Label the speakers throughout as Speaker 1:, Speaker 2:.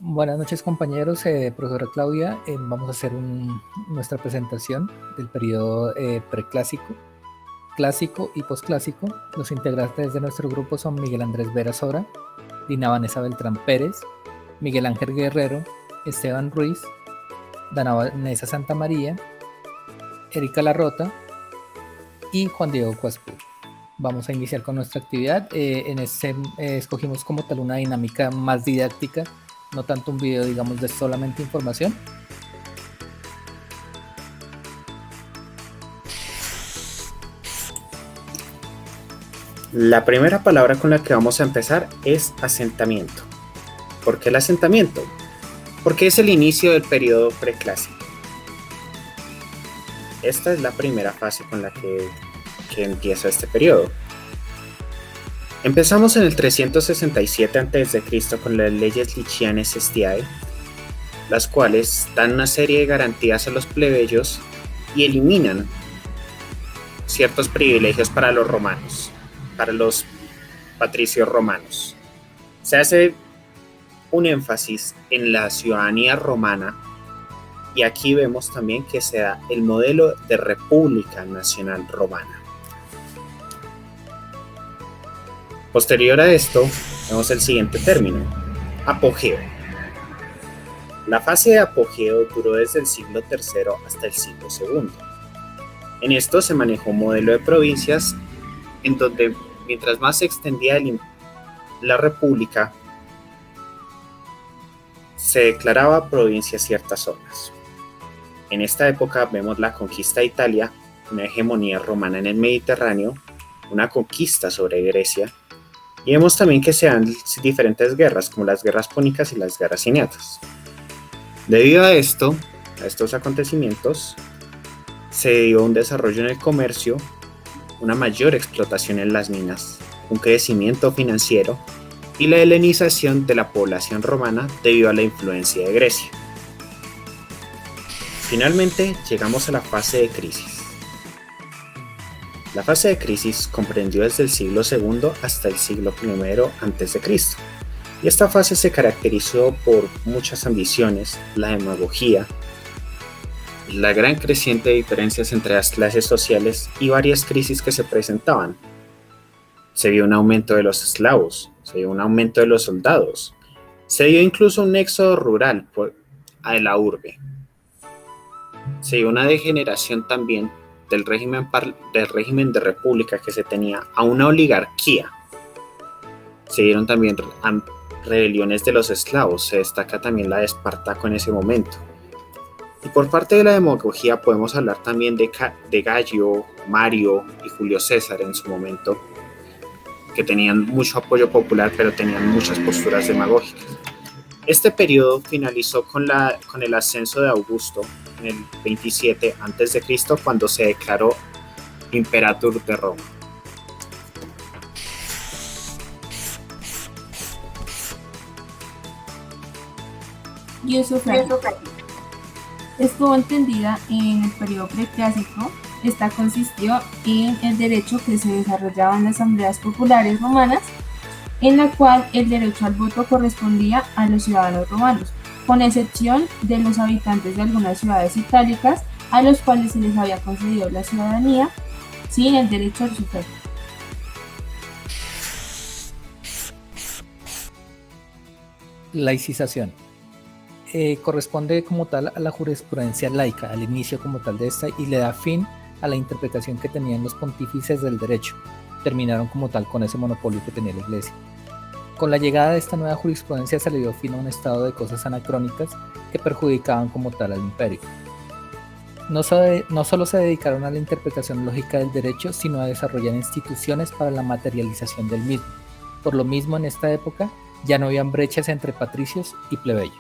Speaker 1: Buenas noches compañeros, profesora Claudia. Vamos a hacer nuestra presentación del periodo preclásico, clásico y posclásico. Los integrantes de nuestro grupo son Miguel Andrés Vera Sora, Dina Vanessa Beltrán Pérez, Miguel Ángel Guerrero, Esteban Ruiz, Dana Vanessa Santamaría, Erika Larrota y Juan Diego Cuaspur. Vamos a iniciar con nuestra actividad. Escogimos como tal una dinámica más didáctica, no tanto un video, digamos, de solamente información.
Speaker 2: La primera palabra con la que vamos a empezar es asentamiento. ¿Por qué el asentamiento? Porque es el inicio del periodo preclásico. Esta es la primera fase con la que empieza este periodo. Empezamos en el 367 a.C. con las leyes Licianes Estiae, las cuales dan una serie de garantías a los plebeyos y eliminan ciertos privilegios para los romanos, para los patricios romanos. Se hace un énfasis en la ciudadanía romana y aquí vemos también que se da el modelo de República Nacional Romana. Posterior a esto, vemos el siguiente término, apogeo. La fase de apogeo duró desde el siglo III hasta el siglo II. En esto se manejó un modelo de provincias en donde mientras más se extendía la república, se declaraba provincia ciertas zonas. En esta época vemos la conquista de Italia, una hegemonía romana en el Mediterráneo, una conquista sobre Grecia, y vemos también que se dan diferentes guerras, como las guerras púnicas y las guerras cinetas. Debido a estos acontecimientos, se dio un desarrollo en el comercio, una mayor explotación en las minas, un crecimiento financiero y la helenización de la población romana debido a la influencia de Grecia. Finalmente, llegamos a la fase de crisis. La fase de crisis comprendió desde el siglo II hasta el siglo I a.C. Y esta fase se caracterizó por muchas ambiciones, la demagogia, la gran creciente diferencias entre las clases sociales y varias crisis que se presentaban. Se vio un aumento de los esclavos, se vio un aumento de los soldados, se dio incluso un éxodo rural a la urbe. Se dio una degeneración también del régimen de república que se tenía a una oligarquía. Se dieron también rebeliones de los esclavos, se destaca también la de Espartaco en ese momento. Y por parte de la demagogia podemos hablar también de Gallo, Mario y Julio César en su momento, que tenían mucho apoyo popular pero tenían muchas posturas demagógicas. Este periodo finalizó con el ascenso de Augusto en el 27 a.C. cuando se declaró Imperator de Roma.
Speaker 3: Y estuvo entendida en el periodo preclásico. Esta consistió en el derecho que se desarrollaba en las asambleas populares romanas, en la cual el derecho al voto correspondía a los ciudadanos romanos, con excepción de los habitantes de algunas ciudades itálicas, a los cuales se les había concedido la ciudadanía sin el derecho al sufragio.
Speaker 1: Laicización. Corresponde como tal a la jurisprudencia laica, al inicio como tal de esta, y le da fin a la interpretación que tenían los pontífices del derecho. Terminaron como tal con ese monopolio que tenía la Iglesia. Con la llegada de esta nueva jurisprudencia se le dio fin a un estado de cosas anacrónicas que perjudicaban como tal al imperio. No solo se dedicaron a la interpretación lógica del derecho, sino a desarrollar instituciones para la materialización del mismo. Por lo mismo, en esta época ya no habían brechas entre patricios y plebeyos.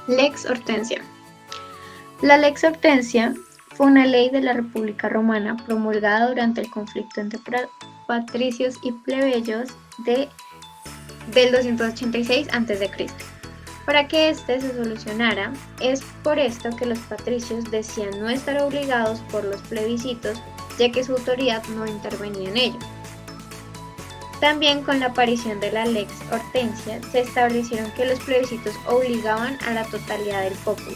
Speaker 4: Lex Hortensia. La Lex Hortensia fue una ley de la República Romana promulgada durante el conflicto entre patricios y plebeyos del 286 a.C. Para que este se solucionara, es por esto que los patricios decían no estar obligados por los plebiscitos, ya que su autoridad no intervenía en ello. También con la aparición de la Lex Hortensia se establecieron que los plebiscitos obligaban a la totalidad del pueblo,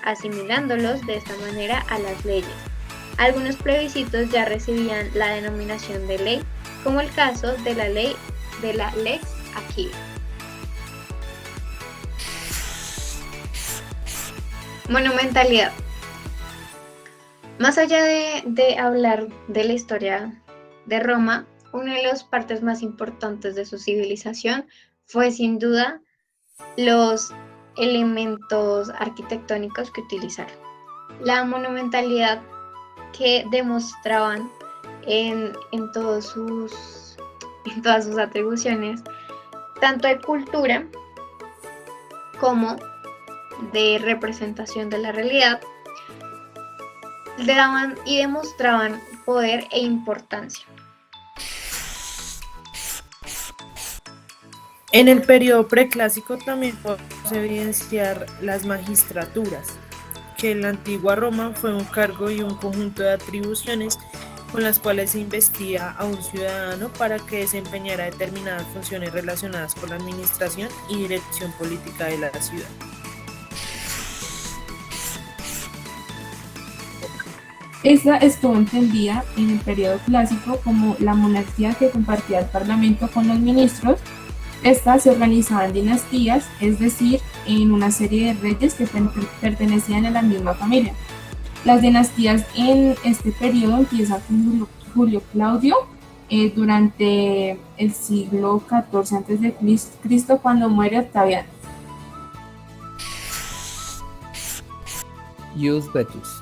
Speaker 4: asimilándolos de esta manera a las leyes. Algunos plebiscitos ya recibían la denominación de ley, como el caso de la ley de la Lex Aquila. Monumentalidad. Más allá de hablar de la historia de Roma, una de las partes más importantes de su civilización fue sin duda los elementos arquitectónicos que utilizaron. La monumentalidad que demostraban en todas sus atribuciones, tanto de cultura como de representación de la realidad, le daban y demostraban poder e importancia.
Speaker 5: En el periodo preclásico también podemos evidenciar las magistraturas, que en la antigua Roma fue un cargo y un conjunto de atribuciones con las cuales se investiga a un ciudadano para que desempeñara determinadas funciones relacionadas con la administración y dirección política de la ciudad.
Speaker 3: Esta estuvo entendida en el periodo clásico como la monarquía que compartía el parlamento con los ministros. Estas se organizaban en dinastías, es decir, en una serie de reyes que pertenecían a la misma familia. Las dinastías en este periodo empiezan con Julio Claudio durante el siglo XIV a.C., cuando muere Octaviano.
Speaker 1: Ius Vetus.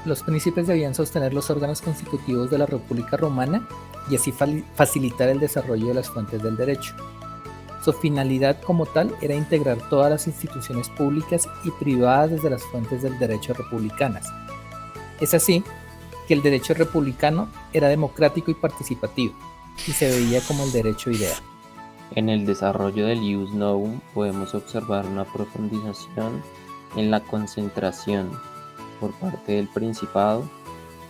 Speaker 1: Los príncipes debían sostener los órganos constitutivos de la República Romana y así facilitar el desarrollo de las fuentes del derecho. Su finalidad como tal era integrar todas las instituciones públicas y privadas desde las fuentes del derecho republicanas. Es así que el derecho republicano era democrático y participativo, y se veía como el derecho ideal.
Speaker 6: En el desarrollo del ius novum podemos observar una profundización en la concentración por parte del Principado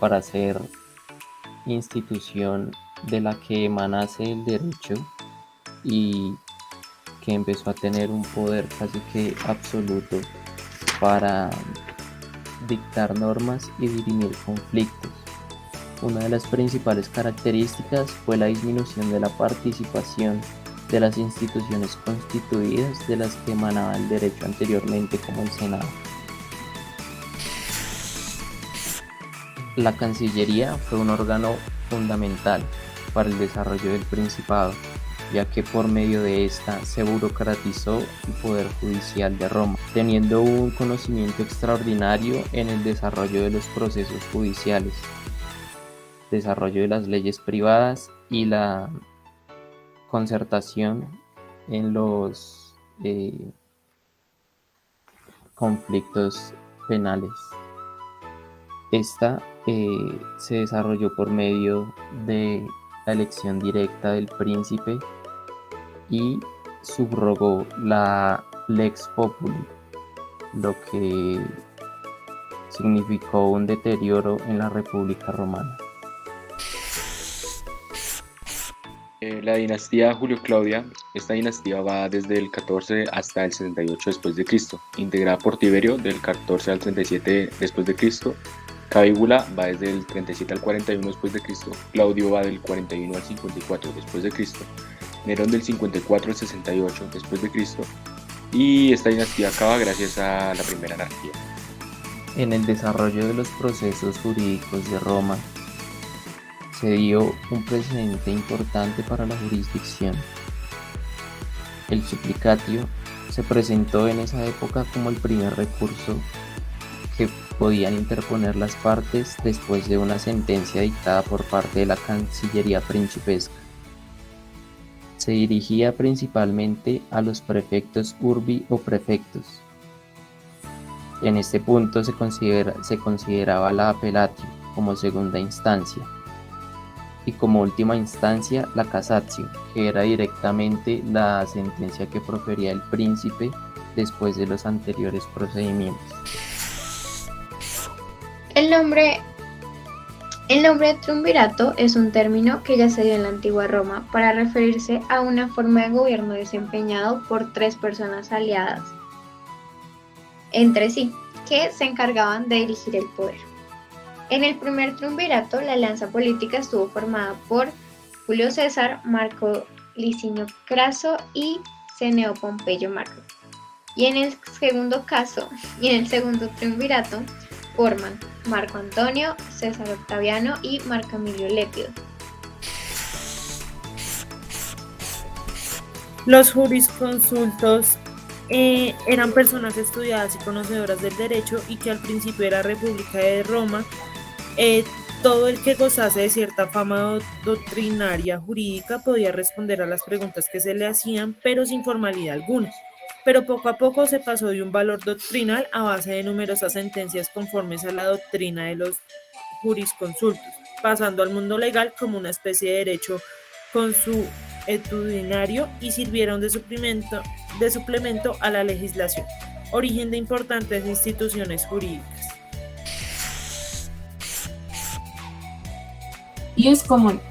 Speaker 6: para ser institución de la que emanase el derecho y que empezó a tener un poder casi que absoluto para dictar normas y dirimir conflictos. Una de las principales características fue la disminución de la participación de las instituciones constituidas de las que emanaba el derecho anteriormente, como el Senado. La Cancillería fue un órgano fundamental para el desarrollo del Principado, ya que por medio de esta se burocratizó el poder judicial de Roma, teniendo un conocimiento extraordinario en el desarrollo de los procesos judiciales, desarrollo de las leyes privadas y la concertación en los conflictos penales. Esta se desarrolló por medio de la elección directa del príncipe y subrogó la Lex Populi, lo que significó un deterioro en la República Romana.
Speaker 7: La dinastía Julio-Claudia, esta dinastía va desde el 14 hasta el 68 después de Cristo, integrada por Tiberio del 14 al 37 después de Cristo. Calígula va desde el 37 al 41 después de Cristo, Claudio va del 41 al 54 después de Cristo, Nerón del 54 al 68 después de Cristo, y esta dinastía acaba gracias a la primera anarquía.
Speaker 6: En el desarrollo de los procesos jurídicos de Roma se dio un precedente importante para la jurisdicción. El supplicatio se presentó en esa época como el primer recurso que podían interponer las partes después de una sentencia dictada por parte de la Cancillería principesca. Se dirigía principalmente a los prefectos urbi o prefectos. En este punto se consideraba la appelatio como segunda instancia y como última instancia la cassatio, que era directamente la sentencia que profería el príncipe después de los anteriores procedimientos.
Speaker 4: El nombre El nombre de triunvirato es un término que ya se dio en la antigua Roma para referirse a una forma de gobierno desempeñado por 3 personas aliadas entre sí, que se encargaban de dirigir el poder. En el primer triunvirato, la alianza política estuvo formada por Julio César, Marco Licinio Craso y Cneo Pompeyo Magno. Y en el segundo triunvirato, forman Marco Antonio, César Octaviano y Marco Emilio Lépido.
Speaker 5: Los jurisconsultos eran personas estudiadas y conocedoras del derecho y que al principio de la República de Roma, todo el que gozase de cierta fama doctrinaria jurídica podía responder a las preguntas que se le hacían, pero sin formalidad alguna. Pero poco a poco se pasó de un valor doctrinal a base de numerosas sentencias conformes a la doctrina de los jurisconsultos, pasando al mundo legal como una especie de derecho consuetudinario y sirvieron de suplemento a la legislación, origen de importantes instituciones jurídicas.
Speaker 3: Ius común,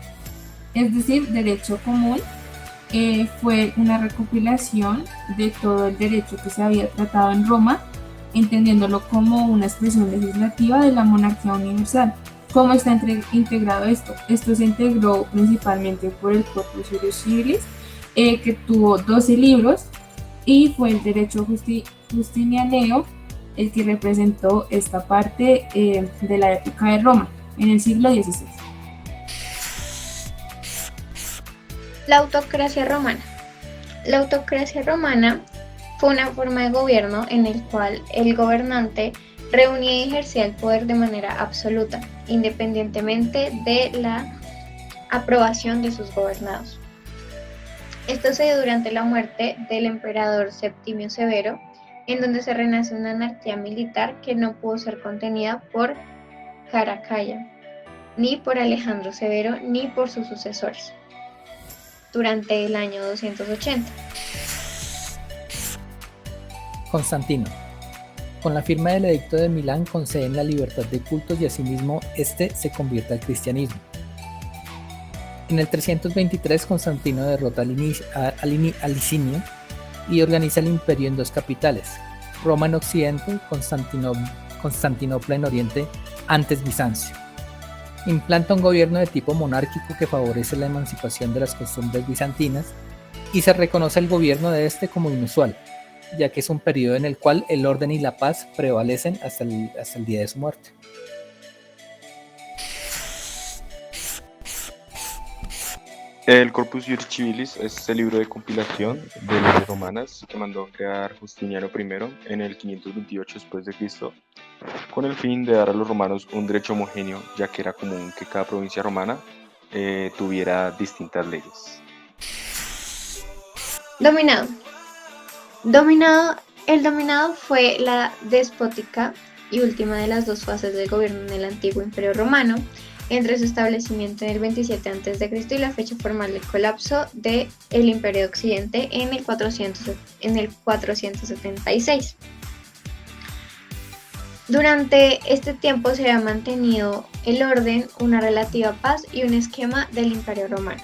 Speaker 3: es decir, derecho común, fue una recopilación de todo el derecho que se había tratado en Roma, entendiéndolo como una expresión legislativa de la monarquía universal. ¿Cómo está integrado esto? Esto se integró principalmente por el Corpus Iuris Civilis, que tuvo 12 libros, y fue el derecho justinianeo el que representó esta parte de la época de Roma, en el siglo XVI.
Speaker 4: La autocracia romana. La autocracia romana fue una forma de gobierno en el cual el gobernante reunía y ejercía el poder de manera absoluta, independientemente de la aprobación de sus gobernados. Esto se dio durante la muerte del emperador Septimio Severo, en donde se renace una anarquía militar que no pudo ser contenida por Caracalla, ni por Alejandro Severo, ni por sus sucesores, durante el año 280.
Speaker 1: Constantino. Con la firma del Edicto de Milán conceden la libertad de cultos y asimismo este se convierte al cristianismo. En el 323 Constantino derrota a Licinio y organiza el imperio en 2 capitales, Roma en occidente, Constantinopla en oriente, antes Bizancio. Implanta un gobierno de tipo monárquico que favorece la emancipación de las costumbres bizantinas y se reconoce el gobierno de este como inusual, ya que es un periodo en el cual el orden y la paz prevalecen hasta el día de su muerte.
Speaker 7: El Corpus Iuris Civilis es el libro de compilación de leyes romanas que mandó crear Justiniano I en el 528 d.C., con el fin de dar a los romanos un derecho homogéneo, ya que era común que cada provincia romana tuviera distintas leyes.
Speaker 4: Dominado. El dominado fue la despótica y última de las 2 fases del gobierno en el antiguo Imperio Romano, entre su establecimiento en el 27 a.C. y la fecha formal del colapso del Imperio de Occidente en el 476. Durante este tiempo se había mantenido el orden, una relativa paz y un esquema del Imperio Romano.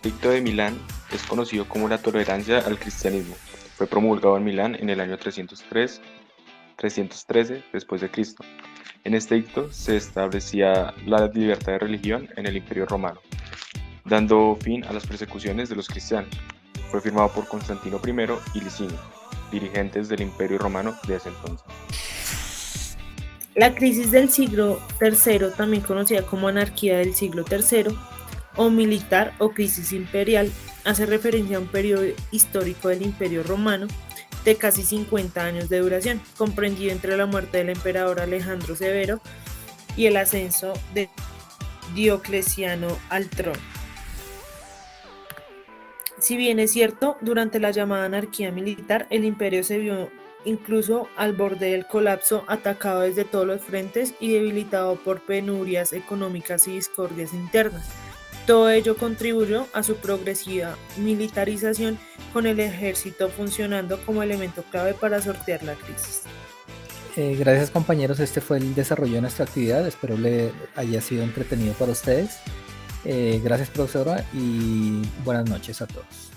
Speaker 7: El Edicto de Milán es conocido como la tolerancia al cristianismo. Fue promulgado en Milán en el año 313 después de Cristo. En este edicto se establecía la libertad de religión en el Imperio Romano, dando fin a las persecuciones de los cristianos. Fue firmado por Constantino I y Licinio, dirigentes del Imperio Romano de ese entonces.
Speaker 5: La crisis del siglo III, también conocida como anarquía del siglo III, o militar o crisis imperial, hace referencia a un periodo histórico del Imperio Romano de casi 50 años de duración, comprendido entre la muerte del emperador Alejandro Severo y el ascenso de Diocleciano al trono. Si bien es cierto, durante la llamada anarquía militar, el imperio se vio incluso al borde del colapso, atacado desde todos los frentes y debilitado por penurias económicas y discordias internas. Todo ello contribuyó a su progresiva militarización, con el ejército funcionando como elemento clave para sortear la crisis.
Speaker 1: Gracias compañeros, este fue el desarrollo de nuestra actividad, espero le haya sido entretenido para ustedes. Gracias profesora y buenas noches a todos.